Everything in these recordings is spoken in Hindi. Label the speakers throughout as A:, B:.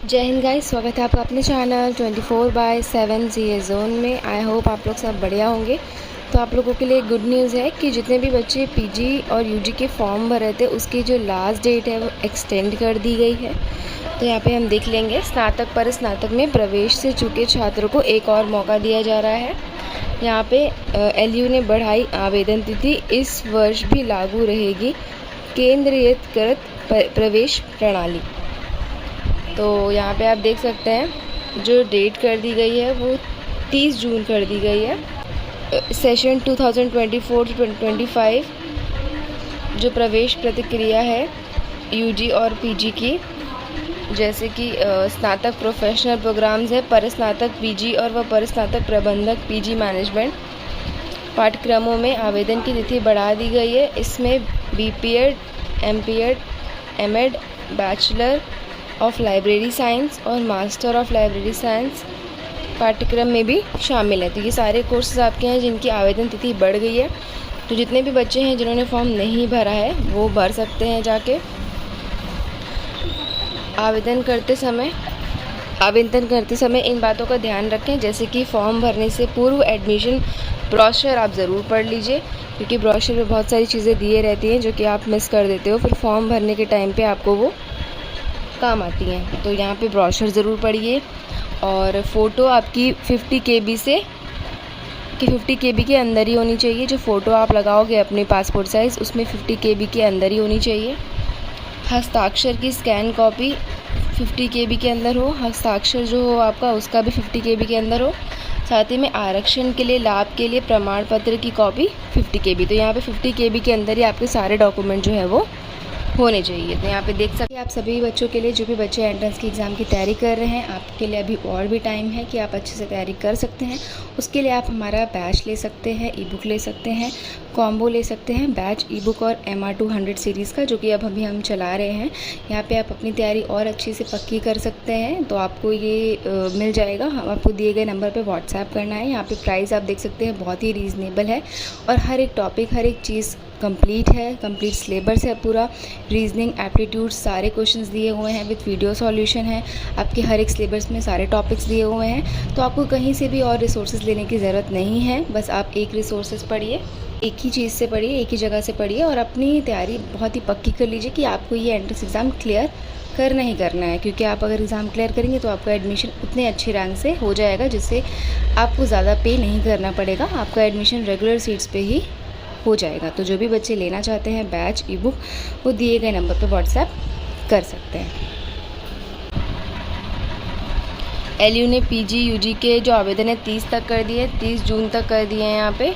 A: जय हिंद गाइस, स्वागत है आपका अपने चैनल 24/7 सी जोन में। आई होप आप लोग सब बढ़िया होंगे। तो आप लोगों के लिए गुड न्यूज़ है कि जितने भी बच्चे पीजी और यूजी के फॉर्म भरे थे उसकी जो लास्ट डेट है वो एक्सटेंड कर दी गई है। तो यहाँ पे हम देख लेंगे, स्नातक पर स्नातक में प्रवेश से चुके छात्रों को एक और मौका दिया जा रहा है। यहाँ पे एलयू ने बढ़ाई आवेदन तिथि, इस वर्ष भी लागू रहेगी केंद्रीयकृत प्रवेश प्रणाली। तो यहाँ पे आप देख सकते हैं जो डेट कर दी गई है वो 30 जून कर दी गई है। सेशन 2024-2025 जो प्रवेश प्रतिक्रिया है यूजी और पीजी की, जैसे कि स्नातक प्रोफेशनल प्रोग्राम्स है, परस्नातक पीजी और व परस्नातक प्रबंधक पीजी मैनेजमेंट पाठ्यक्रमों में आवेदन की तिथि बढ़ा दी गई है। इसमें BPEd, MPEd, MEd, bachelor of library science और मास्टर ऑफ लाइब्रेरी साइंस पाठ्यक्रम में भी शामिल है। तो ये सारे कोर्सेज आपके हैं जिनकी आवेदन तिथि बढ़ गई है। तो जितने भी बच्चे हैं जिन्होंने फॉर्म नहीं भरा है वो भर सकते हैं जाके। आवेदन करते समय इन बातों का ध्यान रखें, जैसे कि फॉर्म भरने से पूर्व एडमिशन ब्रोशर आप ज़रूर पढ़ लीजिए, क्योंकि ब्रोशर में बहुत सारी चीज़ें दिए रहती हैं जो कि आप मिस कर देते हो, फिर फॉर्म भरने के टाइम पे आपको वो काम आती हैं। तो यहाँ पे ब्रोशर ज़रूर पढ़िए। और फ़ोटो आपकी 50 KB के अंदर ही होनी चाहिए। जो फ़ोटो आप लगाओगे अपने पासपोर्ट साइज़, उसमें 50 KB के अंदर ही होनी चाहिए। हस्ताक्षर की स्कैन कॉपी 50 KB के अंदर हो। हस्ताक्षर जो हो आपका उसका भी 50 KB के अंदर हो। साथ ही में आरक्षण के लिए लाभ के लिए प्रमाण पत्र की कॉपी 50 KB। तो यहाँ पे 50 KB के अंदर ही आपके सारे डॉक्यूमेंट जो है वो होने चाहिए। तो यहाँ पे देख सकते हैं आप सभी बच्चों के लिए, जो भी बच्चे एंट्रेंस की एग्ज़ाम की तैयारी कर रहे हैं, आपके लिए अभी और भी टाइम है कि आप अच्छे से तैयारी कर सकते हैं। उसके लिए आप हमारा बैच ले सकते हैं, ई बुक ले सकते हैं, कॉम्बो ले सकते हैं, बैच ई बुक और MR200 सीरीज़ का, जो कि अब अभी हम चला रहे हैं। यहाँ पे आप अपनी तैयारी और अच्छे से पक्की कर सकते हैं। तो आपको ये मिल जाएगा। हम आपको दिए गए नंबर पर व्हाट्सएप करना है। यहाँ पर प्राइस आप देख सकते हैं बहुत ही रीज़नेबल है और हर एक टॉपिक, हर एक चीज़ कंप्लीट है। कंप्लीट सिलेबस है पूरा। रीजनिंग, एप्टीट्यूड सारे क्वेश्चंस दिए हुए हैं विद वीडियो सॉल्यूशन है। आपके हर एक सिलेबस में सारे टॉपिक्स दिए हुए हैं। तो आपको कहीं से भी और रिसोर्सेज लेने की ज़रूरत नहीं है। बस आप एक रिसोर्सेज पढ़िए, एक ही चीज़ से पढ़िए, एक ही जगह से पढ़िए और अपनी तैयारी बहुत ही पक्की कर लीजिए कि आपको ये एंट्रेंस एग्ज़ाम क्लियर करना ही करना है। क्योंकि आप अगर एग्ज़ाम क्लियर करेंगे तो आपका एडमिशन उतने अच्छे रैंक से हो जाएगा जिससे आपको ज़्यादा पे नहीं करना पड़ेगा। आपका एडमिशन रेगुलर सीट्स पे ही हो जाएगा। तो जो भी बच्चे लेना चाहते हैं बैच ई बुक, वो दिए गए नंबर पर व्हाट्सएप कर सकते हैं। एलयू ने पीजी यूजी के जो आवेदन है 30 तक कर दिए, 30 जून तक कर दिए हैं। यहाँ पे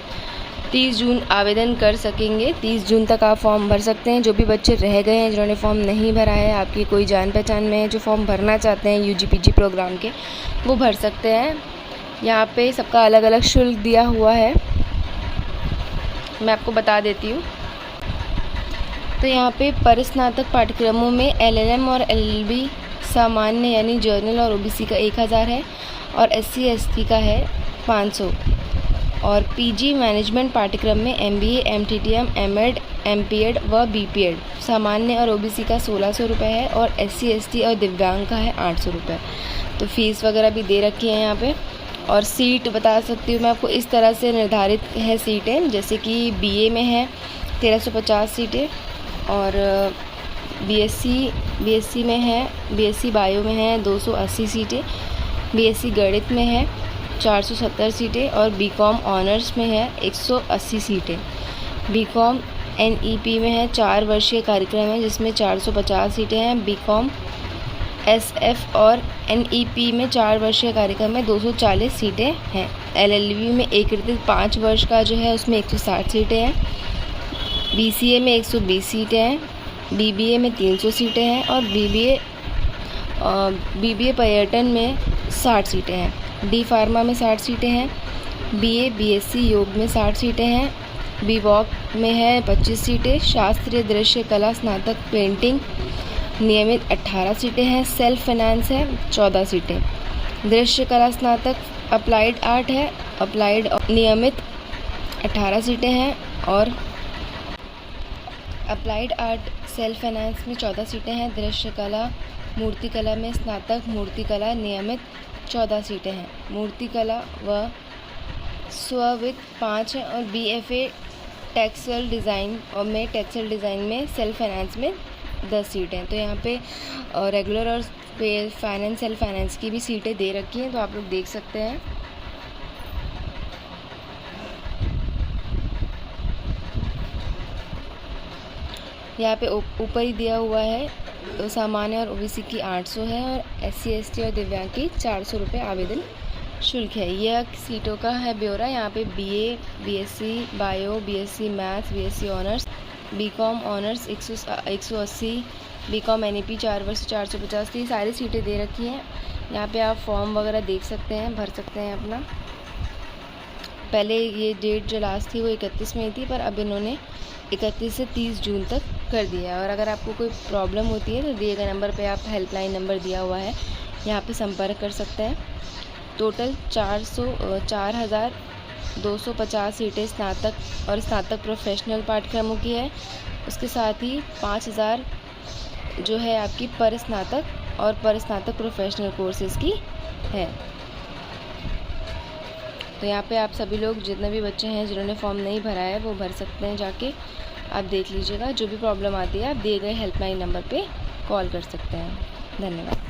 A: 30 जून आवेदन कर सकेंगे। 30 जून तक आप फॉर्म भर सकते हैं। जो भी बच्चे रह गए हैं जिन्होंने फॉर्म नहीं भरा है, आपकी कोई जान पहचान में है जो फॉर्म भरना चाहते हैं यूजी पीजी प्रोग्राम के, वो भर सकते हैं। यहाँ पे सबका अलग अलग शुल्क दिया हुआ है, मैं आपको बता देती हूँ। तो यहाँ पे परिस्नातक पाठ्यक्रमों में LLM और LLB सामान्य यानी जर्नल और OBC का 1000 है और SC ST का है 500। और पीजी मैनेजमेंट पाठ्यक्रम में MBA, MTTM, MED, MPED व BPED सामान्य और OBC का 1600 रुपये है और SC ST और दिव्यांग का है 800 रुपये। तो फीस वगैरह भी दे रखी है यहाँ पे। और सीट बता सकती हूँ मैं आपको, इस तरह से निर्धारित है सीटें, जैसे कि BA में है 1350 सीटें और BSc में है, BSc बायो में है 280 सीटें, BSc गणित में है 470 सीटें और BCom ऑनर्स में है 180 सीटें। BCom NEP में है 4 वर्षीय कार्यक्रम है जिसमें 450 सीटें हैं। BCom SF और NEP में 4 वर्षीय कार्यक्रम में 240 सीटें हैं। LLB में एकीकृत 5 वर्ष का जो है उसमें 160 सीटें हैं। BCA में 120 सीटें हैं। BBA में 300 सीटें हैं और BBA पर्यटन में 60 सीटें हैं। D फार्मा में 60 सीटें हैं। BA BSc योग में 60 सीटें हैं। BVOC में है 25 सीटें। शास्त्रीय दृश्य कला स्नातक पेंटिंग नियमित 18 सीटें हैं। सेल्फ फाइनेंस है 14 सीटें। दृश्य कला स्नातक अप्लाइड आर्ट है, अप्लाइड नियमित 18 सीटें हैं और अप्लाइड आर्ट सेल्फ फाइनेंस में 14 सीटें हैं। दृश्य कला मूर्तिकला में स्नातक, मूर्तिकला नियमित 14 सीटें हैं। मूर्तिकला व स्ववित्त 5 हैं और BFA टेक्सटाइल डिज़ाइन और टेक्सटाइल डिज़ाइन में सेल्फ फाइनेंस में 10 सीटें हैं। तो यहाँ पे रेगुलर और फाइनेंस सेल्फ फाइनेंस की भी सीटें दे रखी हैं, तो आप लोग देख सकते हैं। यहाँ पे ऊपर ही दिया हुआ है, तो सामान्य और OBC की 800 है और SC ST और दिव्यांग की 400 रुपये आवेदन शुल्क है। यह सीटों का है ब्यौरा। यहाँ पे BA, BSc bio, BSc maths, BSc honours, BCom honours 180, BCom NEP 4 वर्ष 450 थी, सारी सीटें दे रखी हैं। यहाँ पे आप फॉर्म वगैरह देख सकते हैं, भर सकते हैं अपना। पहले ये डेट जो लास्ट थी वो 31 में थी, पर अब इन्होंने 31 से 30 जून तक कर दिया है। और अगर आपको कोई प्रॉब्लम होती है तो दिए गए नंबर पे आप हेल्पलाइन नंबर दिया हुआ है, यहाँ पे संपर्क कर सकते हैं। टोटल 4,250 सीटें स्नातक और स्नातक प्रोफेशनल पाठ्यक्रमों की है। उसके साथ ही 5,000 जो है आपकी पर स्नातक और पर स्नातक प्रोफेशनल कोर्सेज़ की है। तो यहाँ पे आप सभी लोग जितने भी बच्चे हैं जिन्होंने फॉर्म नहीं भरा है वो भर सकते हैं, जाके आप देख लीजिएगा। जो भी प्रॉब्लम आती है आप दिए गए हेल्पलाइन नंबर पे कॉल कर सकते हैं। धन्यवाद।